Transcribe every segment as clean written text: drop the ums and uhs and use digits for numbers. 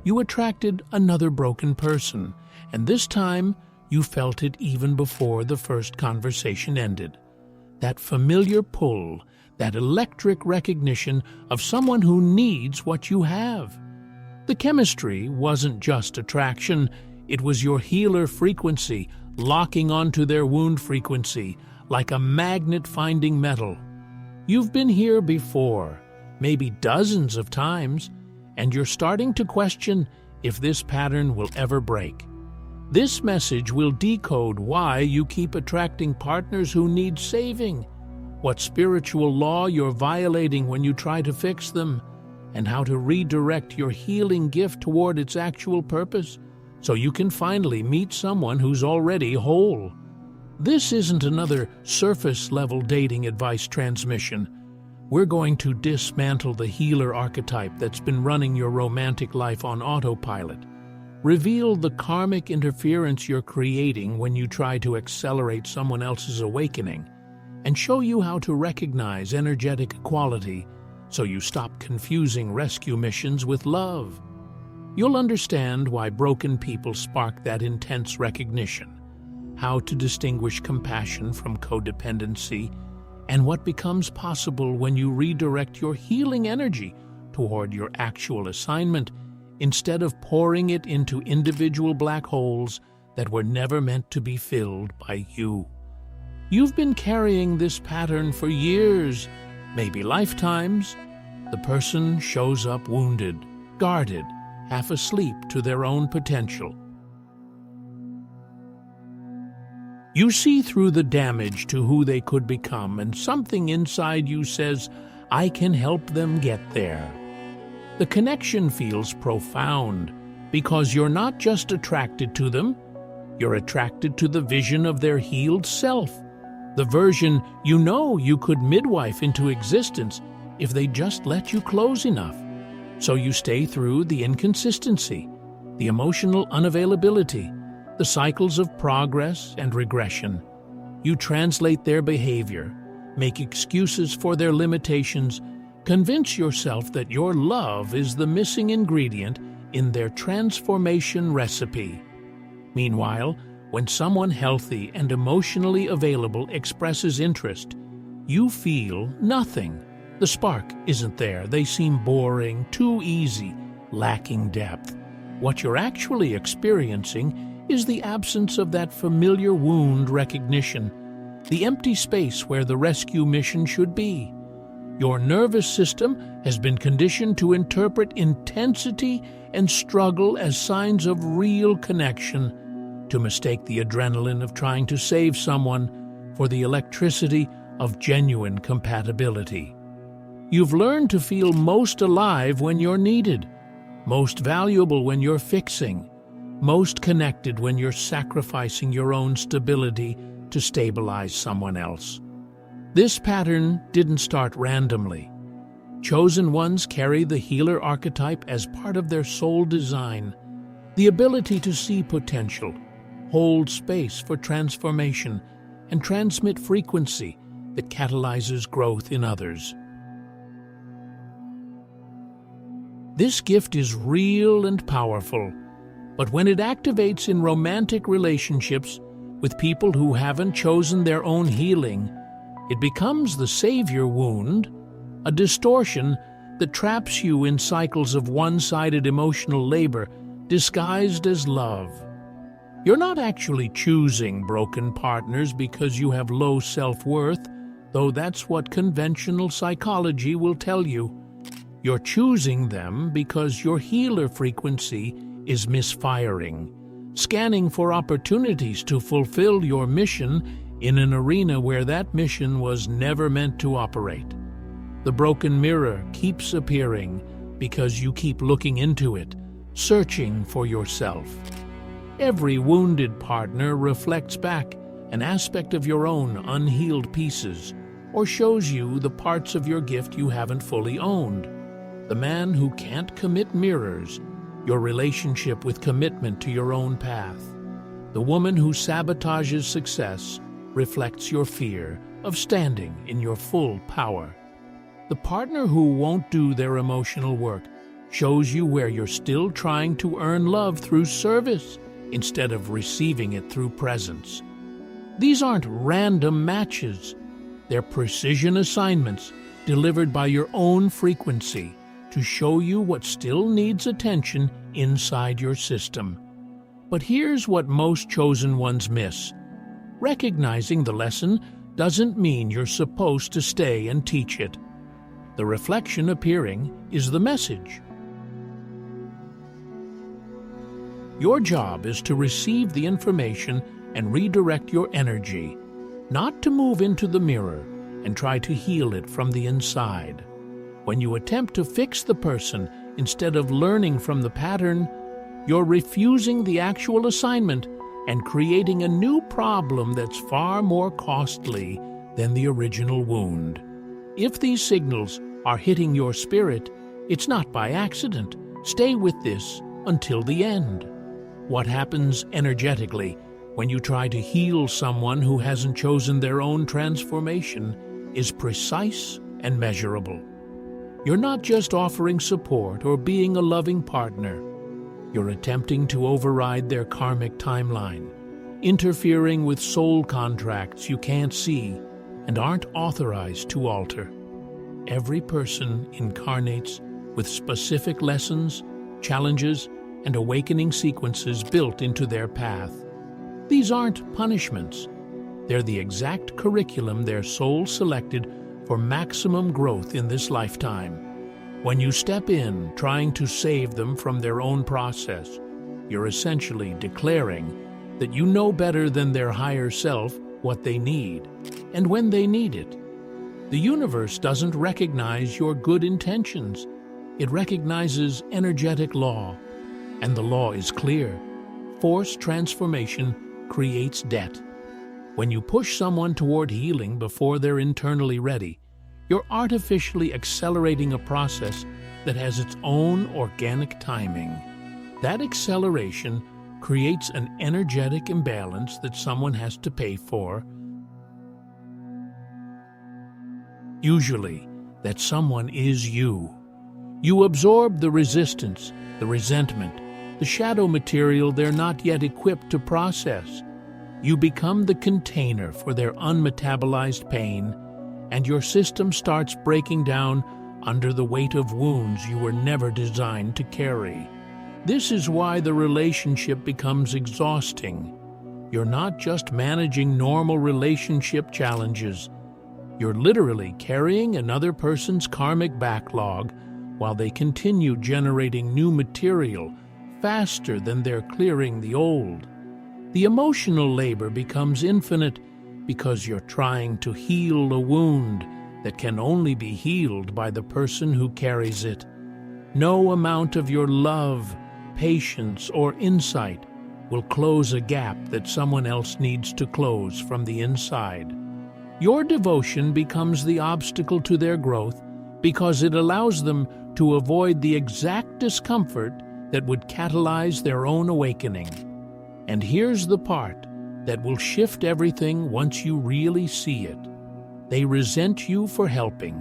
you attracted another broken person, and this time you felt it even before the first conversation ended. That familiar pull, that electric recognition of someone who needs what you have. The chemistry wasn't just attraction, it was your healer frequency locking onto their wound frequency like a magnet finding metal. You've been here before, maybe dozens of times, and you're starting to question if this pattern will ever break. This message will decode why you keep attracting partners who need saving, what spiritual law you're violating when you try to fix them, and how to redirect your healing gift toward its actual purpose so you can finally meet someone who's already whole. This isn't another surface-level dating advice transmission. We're going to dismantle the healer archetype that's been running your romantic life on autopilot, reveal the karmic interference you're creating when you try to accelerate someone else's awakening, and show you how to recognize energetic equality so you stop confusing rescue missions with love. You'll understand why broken people spark that intense recognition, how to distinguish compassion from codependency, and what becomes possible when you redirect your healing energy toward your actual assignment instead of pouring it into individual black holes that were never meant to be filled by you. You've been carrying this pattern for years, maybe lifetimes. The person shows up wounded, guarded, half asleep to their own potential. You see through the damage to who they could become, and something inside you says, I can help them get there. The connection feels profound because you're not just attracted to them, you're attracted to the vision of their healed self, the version you know you could midwife into existence if they just let you close enough. So you stay through the inconsistency, the emotional unavailability, the cycles of progress and regression. You translate their behavior, make excuses for their limitations, convince yourself that your love is the missing ingredient in their transformation recipe. Meanwhile, when someone healthy and emotionally available expresses interest, you feel nothing. The spark isn't there. They seem boring, too easy, lacking depth. What you're actually experiencing is the absence of that familiar wound recognition, the empty space where the rescue mission should be. Your nervous system has been conditioned to interpret intensity and struggle as signs of real connection, to mistake the adrenaline of trying to save someone for the electricity of genuine compatibility. You've learned to feel most alive when you're needed, most valuable when you're fixing, most connected when you're sacrificing your own stability to stabilize someone else. This pattern didn't start randomly. Chosen ones carry the healer archetype as part of their soul design, the ability to see potential, hold space for transformation, and transmit frequency that catalyzes growth in others. This gift is real and powerful, but when it activates in romantic relationships with people who haven't chosen their own healing, it becomes the savior wound, a distortion that traps you in cycles of one-sided emotional labor disguised as love. You're not actually choosing broken partners because you have low self-worth, though that's what conventional psychology will tell you. You're choosing them because your healer frequency is misfiring, scanning for opportunities to fulfill your mission in an arena where that mission was never meant to operate. The broken mirror keeps appearing because you keep looking into it, searching for yourself. Every wounded partner reflects back an aspect of your own unhealed pieces, or shows you the parts of your gift you haven't fully owned. The man who can't commit mirrors your relationship with commitment to your own path. The woman who sabotages success reflects your fear of standing in your full power. The partner who won't do their emotional work shows you where you're still trying to earn love through service instead of receiving it through presence. These aren't random matches. They're precision assignments delivered by your own frequency to show you what still needs attention inside your system. But here's what most chosen ones miss. Recognizing the lesson doesn't mean you're supposed to stay and teach it. The reflection appearing is the message. Your job is to receive the information and redirect your energy, not to move into the mirror and try to heal it from the inside. When you attempt to fix the person instead of learning from the pattern, you're refusing the actual assignment and creating a new problem that's far more costly than the original wound. If these signals are hitting your spirit, it's not by accident. Stay with this until the end. What happens energetically when you try to heal someone who hasn't chosen their own transformation is precise and measurable. You're not just offering support or being a loving partner. You're attempting to override their karmic timeline, interfering with soul contracts you can't see and aren't authorized to alter. Every person incarnates with specific lessons, challenges, and awakening sequences built into their path. These aren't punishments. They're the exact curriculum their soul selected for maximum growth in this lifetime. When you step in trying to save them from their own process, you're essentially declaring that you know better than their higher self what they need and when they need it. The universe doesn't recognize your good intentions. It recognizes energetic law, and the law is clear. Forced transformation creates debt. When you push someone toward healing before they're internally ready, you're artificially accelerating a process that has its own organic timing. That acceleration creates an energetic imbalance that someone has to pay for. Usually, that someone is you. You absorb the resistance, the resentment, the shadow material they're not yet equipped to process. You become the container for their unmetabolized pain, and your system starts breaking down under the weight of wounds you were never designed to carry. This is why the relationship becomes exhausting. You're not just managing normal relationship challenges. You're literally carrying another person's karmic backlog while they continue generating new material faster than they're clearing the old. The emotional labor becomes infinite because you're trying to heal a wound that can only be healed by the person who carries it. No amount of your love, patience, or insight will close a gap that someone else needs to close from the inside. Your devotion becomes the obstacle to their growth because it allows them to avoid the exact discomfort that would catalyze their own awakening. And here's the part that will shift everything once you really see it. They resent you for helping.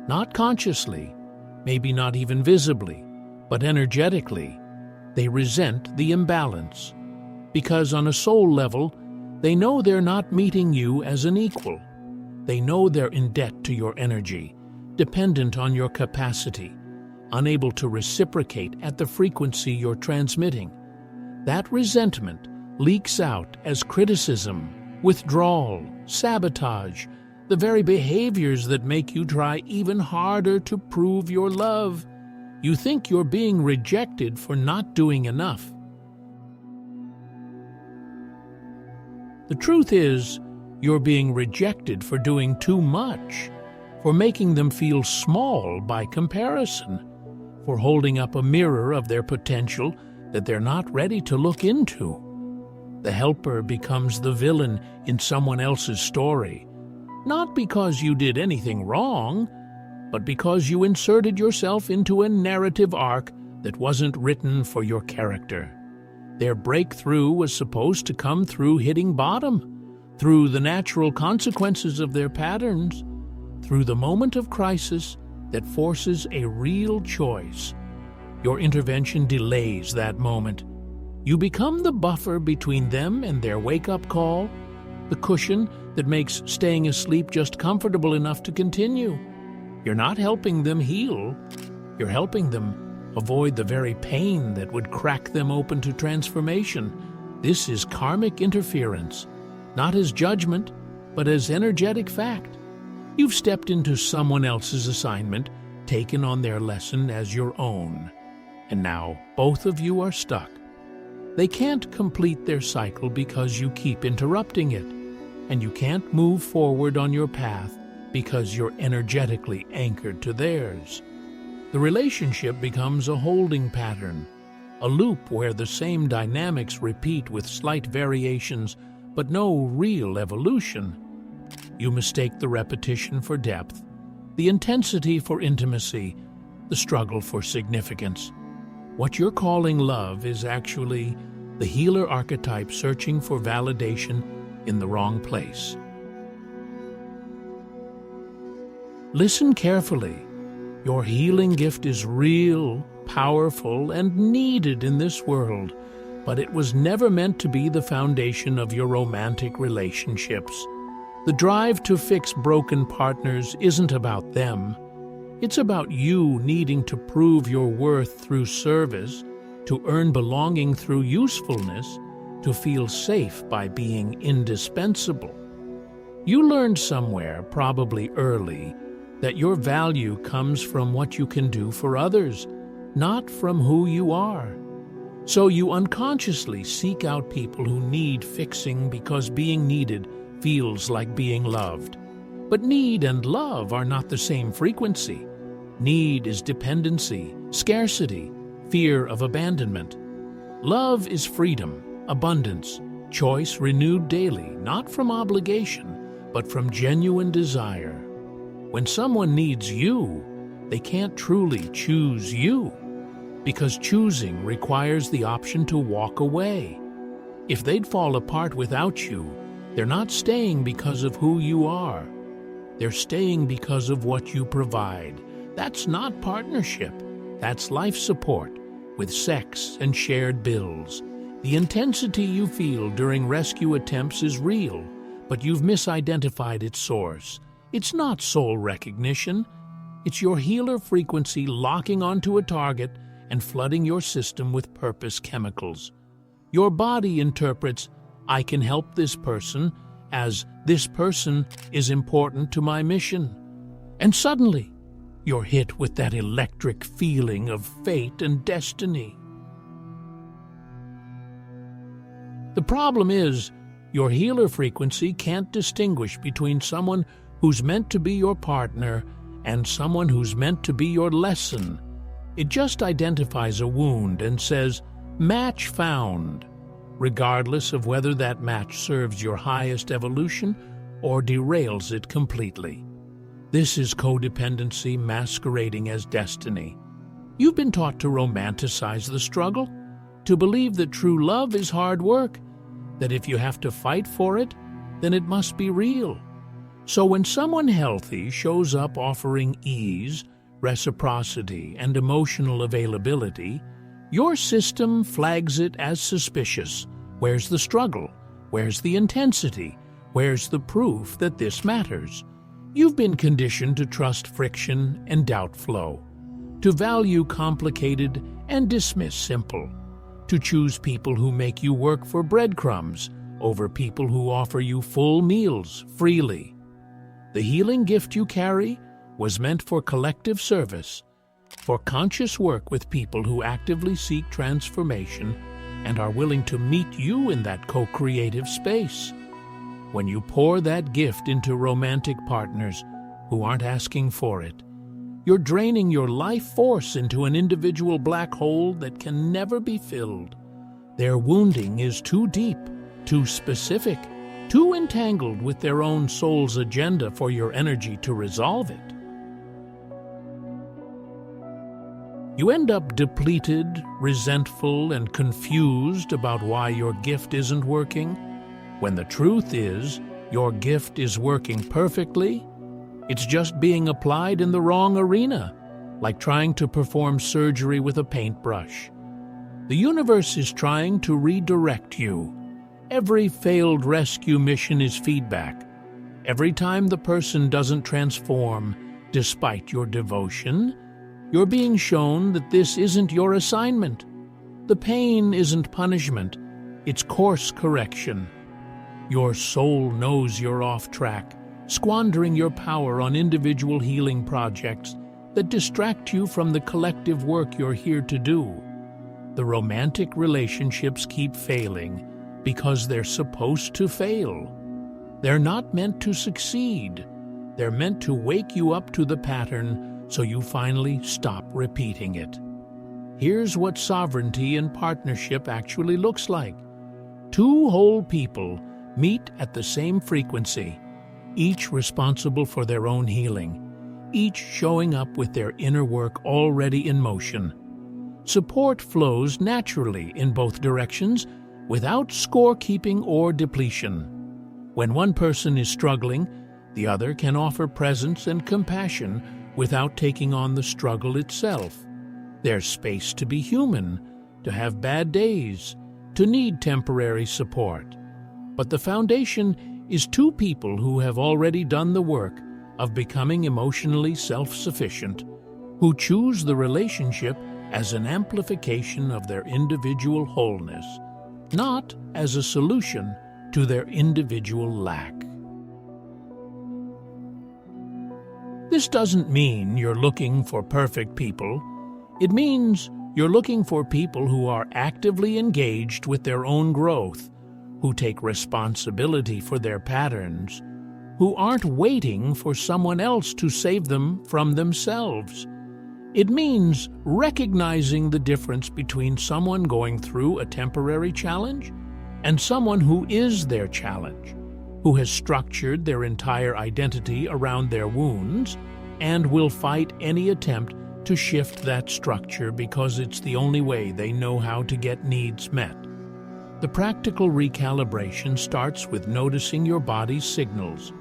Not consciously, maybe not even visibly, but energetically. They resent the imbalance. Because on a soul level, they know they're not meeting you as an equal. They know they're in debt to your energy, dependent on your capacity, unable to reciprocate at the frequency you're transmitting. That resentment leaks out as criticism, withdrawal, sabotage, the very behaviors that make you try even harder to prove your love. You think you're being rejected for not doing enough. The truth is, you're being rejected for doing too much, for making them feel small by comparison, for holding up a mirror of their potential that they're not ready to look into. The helper becomes the villain in someone else's story, not because you did anything wrong, but because you inserted yourself into a narrative arc that wasn't written for your character. Their breakthrough was supposed to come through hitting bottom, through the natural consequences of their patterns, through the moment of crisis that forces a real choice. Your intervention delays that moment. You become the buffer between them and their wake-up call, the cushion that makes staying asleep just comfortable enough to continue. You're not helping them heal. You're helping them avoid the very pain that would crack them open to transformation. This is karmic interference, not as judgment, but as energetic fact. You've stepped into someone else's assignment, taken on their lesson as your own. And now both of you are stuck. They can't complete their cycle because you keep interrupting it, and you can't move forward on your path because you're energetically anchored to theirs. The relationship becomes a holding pattern, a loop where the same dynamics repeat with slight variations but no real evolution. You mistake the repetition for depth, the intensity for intimacy, the struggle for significance. What you're calling love is actually the healer archetype searching for validation in the wrong place. Listen carefully. Your healing gift is real, powerful, and needed in this world, but it was never meant to be the foundation of your romantic relationships. The drive to fix broken partners isn't about them. It's about you needing to prove your worth through service, to earn belonging through usefulness, to feel safe by being indispensable. You learned somewhere, probably early, that your value comes from what you can do for others, not from who you are. So you unconsciously seek out people who need fixing because being needed feels like being loved. But need and love are not the same frequency. Need is dependency, scarcity, fear of abandonment. Love is freedom, abundance, choice renewed daily, not from obligation, but from genuine desire. When someone needs you, they can't truly choose you, because choosing requires the option to walk away. If they'd fall apart without you, they're not staying because of who you are. They're staying because of what you provide. That's not partnership. That's life support, with sex and shared bills. The intensity you feel during rescue attempts is real, but you've misidentified its source. It's not soul recognition. It's your healer frequency locking onto a target and flooding your system with purpose chemicals. Your body interprets, "I can help this person," as "this person is important to my mission." And suddenly, you're hit with that electric feeling of fate and destiny. The problem is, your healer frequency can't distinguish between someone who's meant to be your partner and someone who's meant to be your lesson. It just identifies a wound and says, "Match found," regardless of whether that match serves your highest evolution or derails it completely. This is codependency masquerading as destiny. You've been taught to romanticize the struggle, to believe that true love is hard work, that if you have to fight for it, then it must be real. So when someone healthy shows up offering ease, reciprocity, and emotional availability, your system flags it as suspicious. Where's the struggle? Where's the intensity? Where's the proof that this matters? You've been conditioned to trust friction and doubt flow, to value complicated and dismiss simple, to choose people who make you work for breadcrumbs over people who offer you full meals freely. The healing gift you carry was meant for collective service, for conscious work with people who actively seek transformation and are willing to meet you in that co-creative space. When you pour that gift into romantic partners who aren't asking for it, you're draining your life force into an individual black hole that can never be filled. Their wounding is too deep, too specific, too entangled with their own soul's agenda for your energy to resolve it. You end up depleted, resentful, and confused about why your gift isn't working, when the truth is, your gift is working perfectly. It's just being applied in the wrong arena. like trying to perform surgery with a paintbrush. The universe is trying to redirect you. Every failed rescue mission is feedback. Every time the person doesn't transform, despite your devotion, you're being shown that this isn't your assignment. The pain isn't punishment, it's course correction. Your soul knows you're off track, squandering your power on individual healing projects that distract you from the collective work you're here to do. The romantic relationships keep failing because they're supposed to fail. They're not meant to succeed. They're meant to wake you up to the pattern so you finally stop repeating it. Here's what sovereignty and partnership actually looks like. Two whole people meet at the same frequency, each responsible for their own healing, each showing up with their inner work already in motion. Support flows naturally in both directions without scorekeeping or depletion. When one person is struggling, the other can offer presence and compassion without taking on the struggle itself. There's space to be human, to have bad days, to need temporary support. But the foundation is two people who have already done the work of becoming emotionally self-sufficient, who choose the relationship as an amplification of their individual wholeness, not as a solution to their individual lack. This doesn't mean you're looking for perfect people. It means you're looking for people who are actively engaged with their own growth, who take responsibility for their patterns, who aren't waiting for someone else to save them from themselves. It means recognizing the difference between someone going through a temporary challenge and someone who is their challenge, who has structured their entire identity around their wounds and will fight any attempt to shift that structure because it's the only way they know how to get needs met. The practical recalibration starts with noticing your body's signals.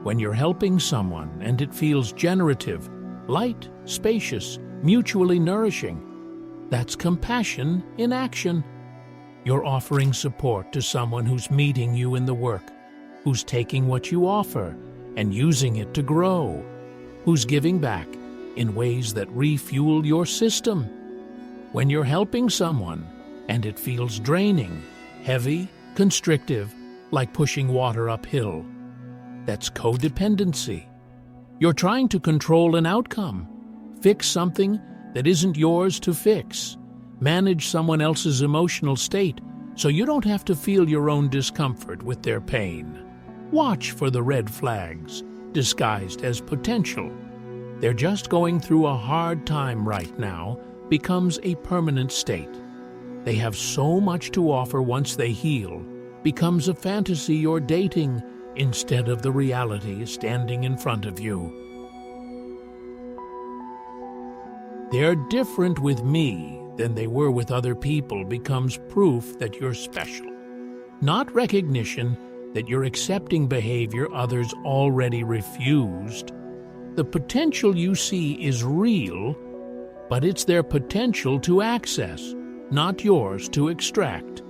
When you're helping someone and it feels generative, light, spacious, mutually nourishing, that's compassion in action. You're offering support to someone who's meeting you in the work, who's taking what you offer and using it to grow, who's giving back in ways that refuel your system. When you're helping someone and it feels draining, heavy, constrictive, like pushing water uphill, that's codependency. You're trying to control an outcome, fix something that isn't yours to fix, manage someone else's emotional state so you don't have to feel your own discomfort with their pain. Watch for the red flags, disguised as potential. They're just going through a hard time right now becomes a permanent state. They have so much to offer once they heal, becomes a fantasy you're dating instead of the reality standing in front of you. They're different with me than they were with other people becomes proof that you're special, not recognition that you're accepting behavior others already refused. The potential you see is real, but it's their potential to access, not yours to extract.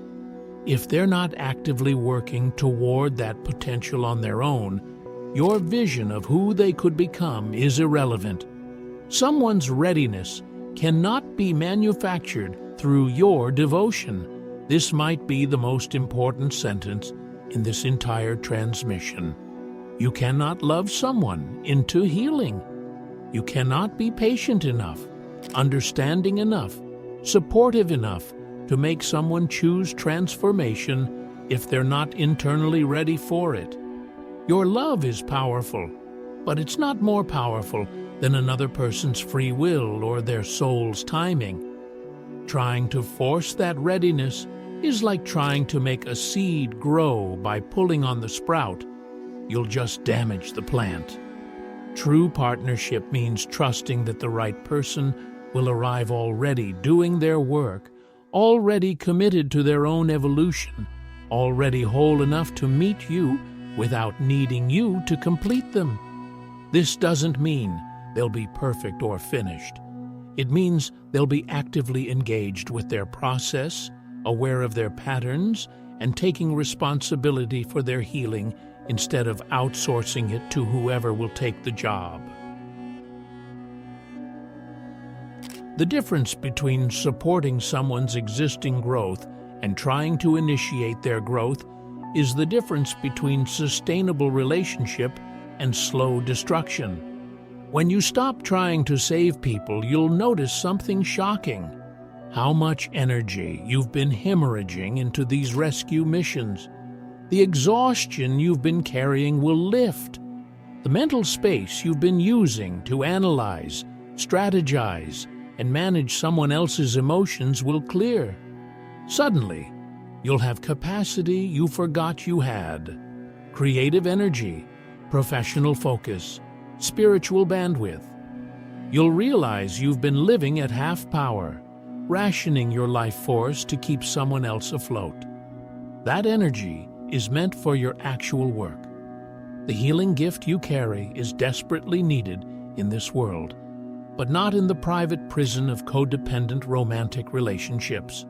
If they're not actively working toward that potential on their own, your vision of who they could become is irrelevant. Someone's readiness cannot be manufactured through your devotion. This might be the most important sentence in this entire transmission. You cannot love someone into healing. You cannot be patient enough, understanding enough, supportive enough to make someone choose transformation if they're not internally ready for it. Your love is powerful, but it's not more powerful than another person's free will or their soul's timing. Trying to force that readiness is like trying to make a seed grow by pulling on the sprout. You'll just damage the plant. True partnership means trusting that the right person will arrive already doing their work, already committed to their own evolution, already whole enough to meet you without needing you to complete them. This doesn't mean they'll be perfect or finished. It means they'll be actively engaged with their process, aware of their patterns, and taking responsibility for their healing instead of outsourcing it to whoever will take the job. The difference between supporting someone's existing growth and trying to initiate their growth is the difference between sustainable relationship and slow destruction. When you stop trying to save people, you'll notice something shocking: how much energy you've been hemorrhaging into these rescue missions. The exhaustion you've been carrying will lift. The mental space you've been using to analyze, strategize, and manage someone else's emotions will clear. Suddenly, you'll have capacity you forgot you had: creative energy, professional focus, spiritual bandwidth. You'll realize you've been living at half power, rationing your life force to keep someone else afloat. That energy is meant for your actual work. The healing gift you carry is desperately needed in this world, but not in the private prison of codependent romantic relationships.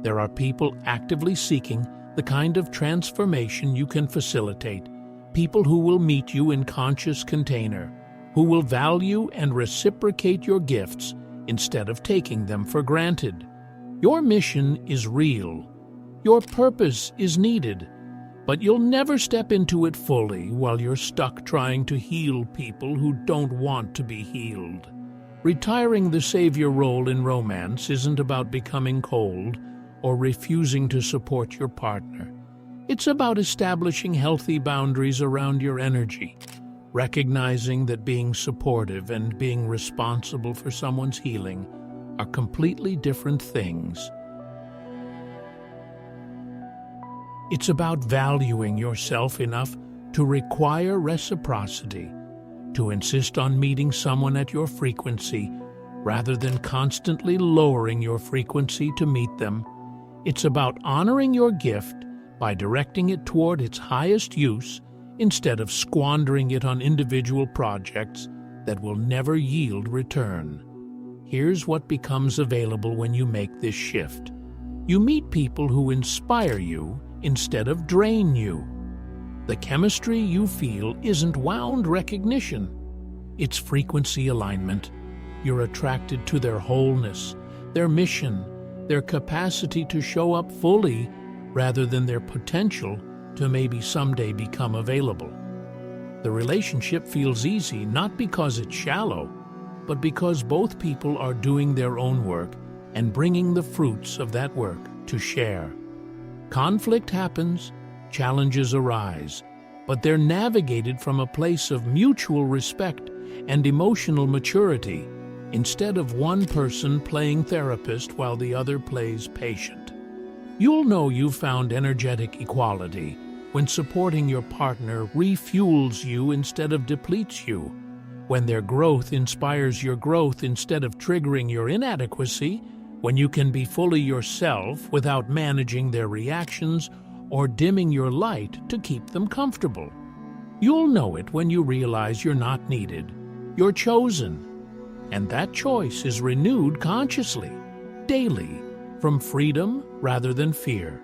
There are people actively seeking the kind of transformation you can facilitate, people who will meet you in conscious container, who will value and reciprocate your gifts instead of taking them for granted. Your mission is real. Your purpose is needed, but you'll never step into it fully while you're stuck trying to heal people who don't want to be healed. Retiring the savior role in romance isn't about becoming cold or refusing to support your partner. It's about establishing healthy boundaries around your energy, recognizing that being supportive and being responsible for someone's healing are completely different things. It's about valuing yourself enough to require reciprocity, to insist on meeting someone at your frequency rather than constantly lowering your frequency to meet them. It's about honoring your gift by directing it toward its highest use instead of squandering it on individual projects that will never yield return. Here's what becomes available when you make this shift. You meet people who inspire you instead of drain you. The chemistry you feel isn't wound recognition. It's frequency alignment. You're attracted to their wholeness, their mission, their capacity to show up fully rather than their potential to maybe someday become available. The relationship feels easy not because it's shallow, but because both people are doing their own work and bringing the fruits of that work to share. Conflict happens, challenges arise, but they're navigated from a place of mutual respect and emotional maturity, instead of one person playing therapist while the other plays patient. You'll know you've found energetic equality when supporting your partner refuels you instead of depletes you, when their growth inspires your growth instead of triggering your inadequacy, when you can be fully yourself without managing their reactions or dimming your light to keep them comfortable. You'll know it when you realize you're not needed, you're chosen, and that choice is renewed consciously, daily, from freedom rather than fear.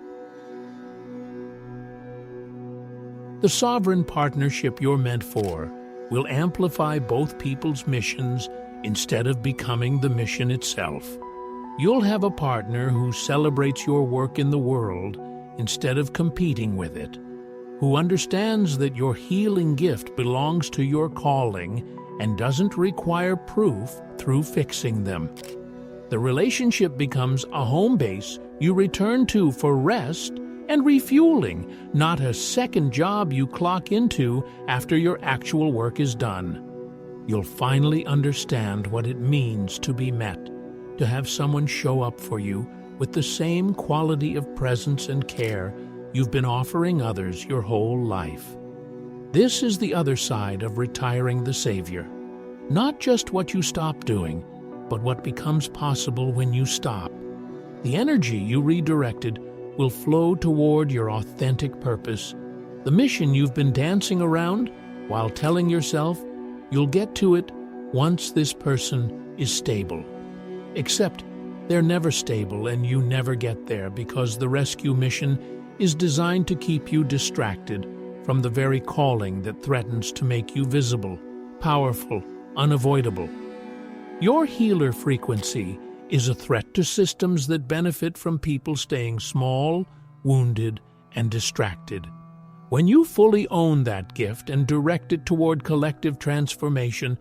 The sovereign partnership you're meant for will amplify both people's missions instead of becoming the mission itself. You'll have a partner who celebrates your work in the world instead of competing with it, who understands that your healing gift belongs to your calling and doesn't require proof through fixing them. The relationship becomes a home base you return to for rest and refueling, not a second job you clock into after your actual work is done. You'll finally understand what it means to be met, to have someone show up for you with the same quality of presence and care you've been offering others your whole life. This is the other side of retiring the savior. Not just what you stop doing, but what becomes possible when you stop. The energy you redirected will flow toward your authentic purpose, the mission you've been dancing around while telling yourself you'll get to it once this person is stable. Except they're never stable and you never get there because the rescue mission is designed to keep you distracted from the very calling that threatens to make you visible, powerful, unavoidable. Your healer frequency is a threat to systems that benefit from people staying small, wounded, and distracted. When you fully own that gift and direct it toward collective transformation,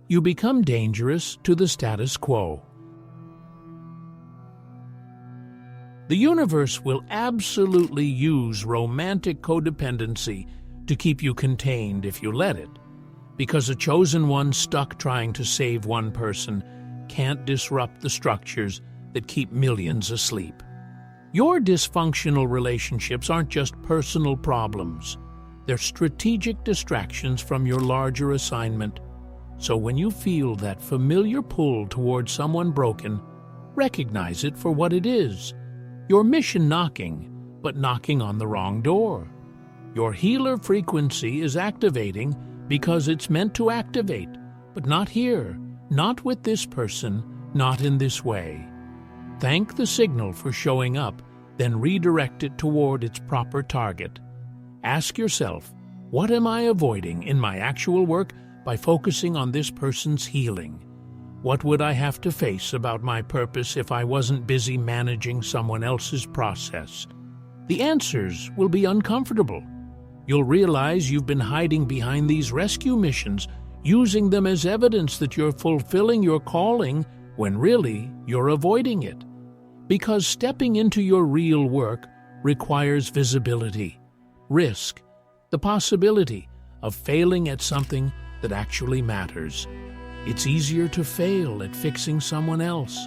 you become dangerous to the status quo. The universe will absolutely use romantic codependency to keep you contained if you let it, because a chosen one stuck trying to save one person can't disrupt the structures that keep millions asleep. Your dysfunctional relationships aren't just personal problems. They're strategic distractions from your larger assignment. So when you feel that familiar pull towards someone broken, recognize it for what it is. Your mission knocking, but knocking on the wrong door. Your healer frequency is activating because it's meant to activate, but not here, not with this person, not in this way. Thank the signal for showing up, then redirect it toward its proper target. Ask yourself, what am I avoiding in my actual work by focusing on this person's healing? What would I have to face about my purpose if I wasn't busy managing someone else's process? The answers will be uncomfortable. You'll realize you've been hiding behind these rescue missions, using them as evidence that you're fulfilling your calling when really you're avoiding it. Because stepping into your real work requires visibility, risk, the possibility of failing at something that actually matters. It's easier to fail at fixing someone else.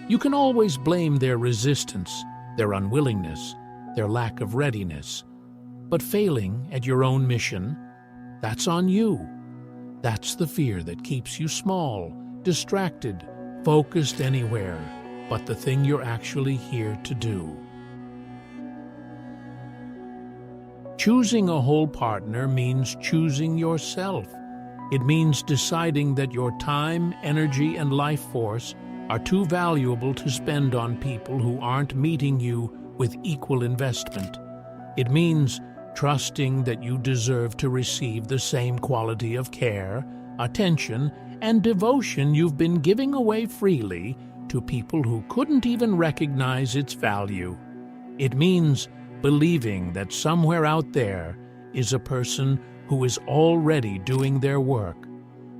You can always blame their resistance, their unwillingness, their lack of readiness. But failing at your own mission, that's on you. That's the fear that keeps you small, distracted, focused anywhere but the thing you're actually here to do. Choosing a whole partner means choosing yourself. It means deciding that your time, energy, and life force are too valuable to spend on people who aren't meeting you with equal investment. It means trusting that you deserve to receive the same quality of care, attention, and devotion you've been giving away freely to people who couldn't even recognize its value. It means believing that somewhere out there is a person who is already doing their work,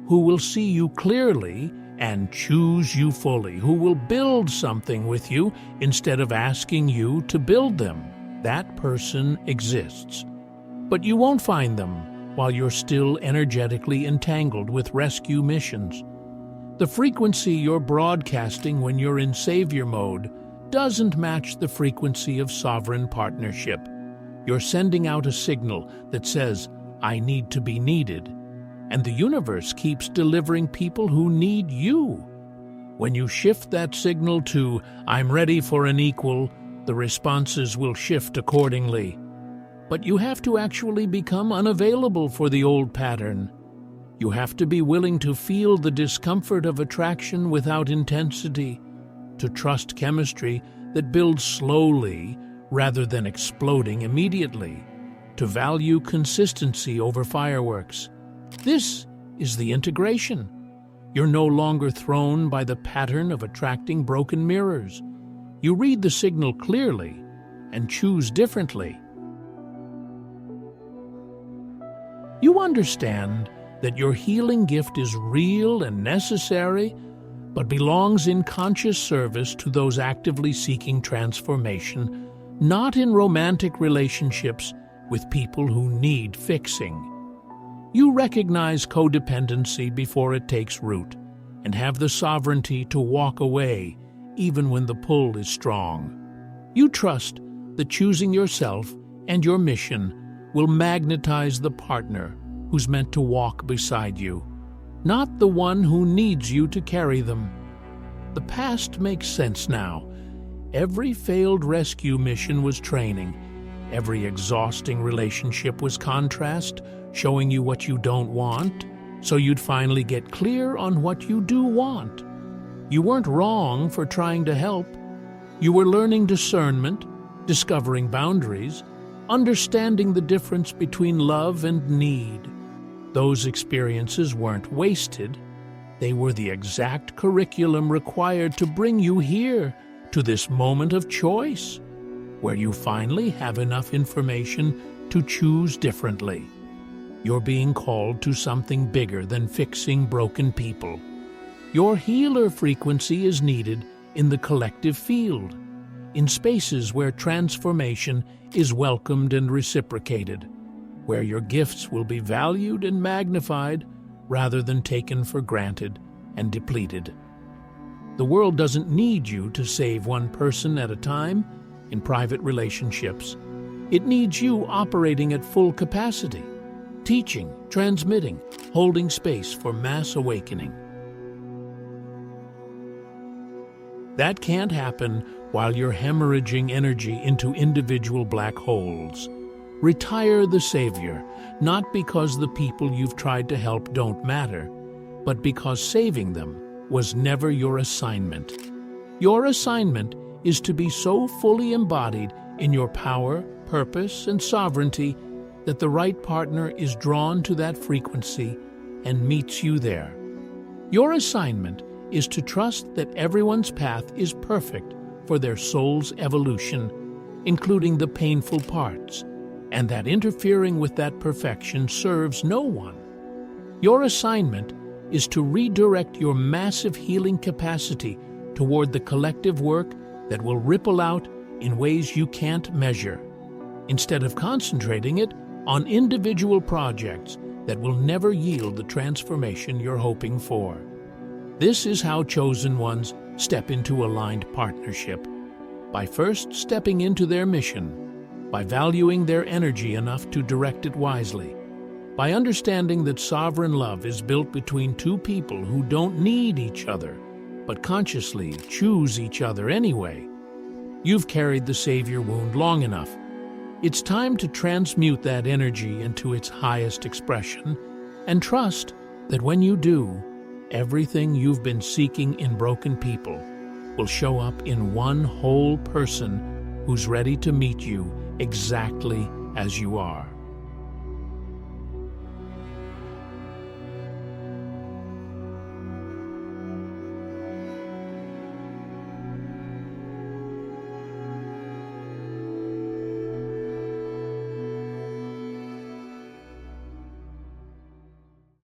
who will see you clearly and choose you fully, who will build something with you instead of asking you to build them. That person exists. But you won't find them while you're still energetically entangled with rescue missions. The frequency you're broadcasting when you're in savior mode doesn't match the frequency of sovereign partnership. You're sending out a signal that says, I need to be needed, and the universe keeps delivering people who need you. When you shift that signal to, I'm ready for an equal, the responses will shift accordingly. But you have to actually become unavailable for the old pattern. You have to be willing to feel the discomfort of attraction without intensity, to trust chemistry that builds slowly rather than exploding immediately, to value consistency over fireworks. This is the integration. You're no longer thrown by the pattern of attracting broken mirrors. You read the signal clearly and choose differently. You understand that your healing gift is real and necessary, but belongs in conscious service to those actively seeking transformation, not in romantic relationships with people who need fixing. You recognize codependency before it takes root, and have the sovereignty to walk away even when the pull is strong. You trust that choosing yourself and your mission will magnetize the partner who's meant to walk beside you, not the one who needs you to carry them. The past makes sense now. Every failed rescue mission was training. Every exhausting relationship was contrast, showing you what you don't want. so you'd finally get clear on what you do want. You weren't wrong for trying to help. You were learning discernment, discovering boundaries, understanding the difference between love and need. Those experiences weren't wasted. They were the exact curriculum required to bring you here, to this moment of choice, where you finally have enough information to choose differently. You're being called to something bigger than fixing broken people. Your healer frequency is needed in the collective field, in spaces where transformation is welcomed and reciprocated, where your gifts will be valued and magnified rather than taken for granted and depleted. The world doesn't need you to save one person at a time in private relationships. It needs you operating at full capacity, teaching, transmitting, holding space for mass awakening. That can't happen while you're hemorrhaging energy into individual black holes. Retire the savior, not because the people you've tried to help don't matter, but because saving them was never your assignment. Your assignment is to be so fully embodied in your power, purpose, and sovereignty that the right partner is drawn to that frequency and meets you there. Your assignment is to trust that everyone's path is perfect for their soul's evolution, including the painful parts, and that interfering with that perfection serves no one. Your assignment is to redirect your massive healing capacity toward the collective work that will ripple out in ways you can't measure, instead of concentrating it on individual projects that will never yield the transformation you're hoping for. This is how chosen ones step into aligned partnership, by first stepping into their mission, by valuing their energy enough to direct it wisely, by understanding that sovereign love is built between two people who don't need each other, but consciously choose each other anyway. You've carried the savior wound long enough. It's time to transmute that energy into its highest expression, and trust that when you do, everything you've been seeking in broken people will show up in one whole person who's ready to meet you exactly as you are.